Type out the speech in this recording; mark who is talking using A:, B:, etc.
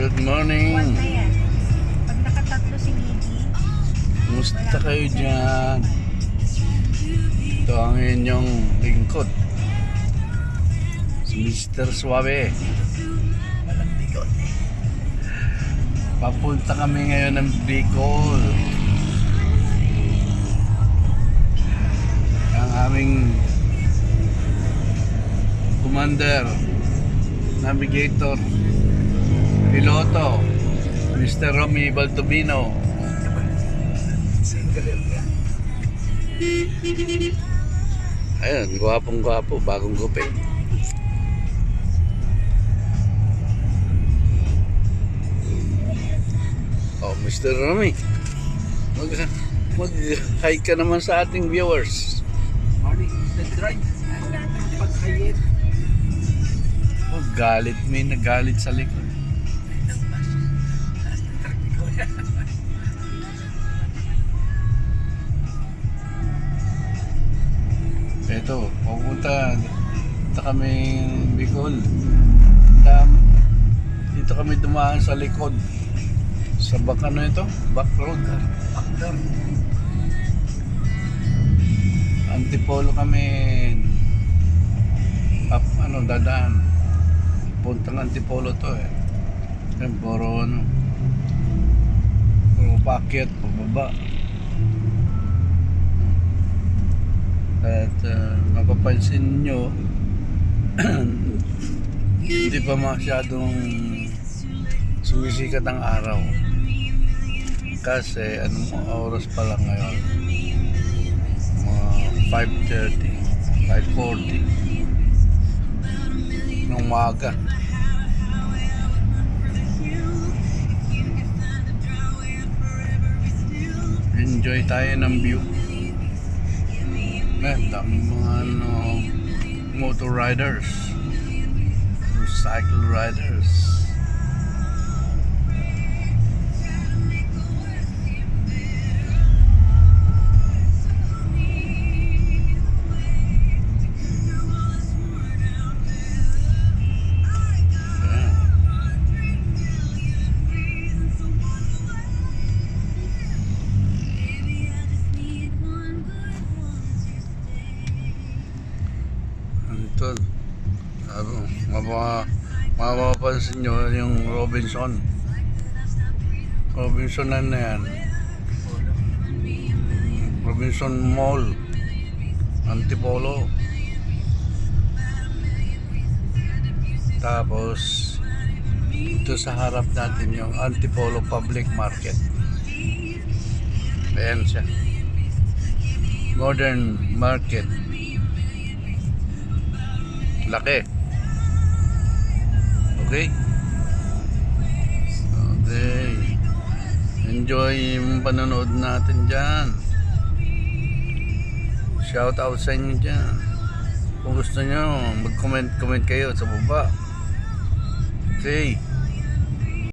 A: Good
B: One
A: morning.
B: na yan. Pag nakatatlo si Miggy,
A: Kumusta kayo dyan? Ito ang inyong lingkod, si Mr. Suave. Papunta kami ngayon ng Bicol. Ang aming commander, navigator, piloto, Mr. Romy Baltobino. Ayun, gwapong-gwapo, bagong gupit. Oh, Mr. Romy, mag-hi ka naman sa ating viewers.
C: Morning, the drive. Pagkayit.
A: Oh, galit, may nagalit sa likod. Ito, pupunta kami Bicol. Dito kami dumaan sa likod. Sa ano ito? Back road. Antipolo kami. Dadaan. Puntang Antipolo to eh. Yan, puro paakyat, pababa. At mapapansin nyo, hindi pa masyadong sumisikat ang araw. Kasi anong oras pa lang ngayon? Mga 5:30, 5:40 ng umaga. Enjoy tayo ng view. Daming mga motor riders, cycle riders. Ito, mapapansin nyo yung Robinson na yan, Robinson Mall, Antipolo. Tapos ito sa harap natin yung Antipolo Public Market. Ayan siya, Modern Market. Laki. Okay. Enjoy yung panonood natin dyan. Shout out sa inyo dyan. Kung gusto nyo, mag-comment kayo sa baba. Okay.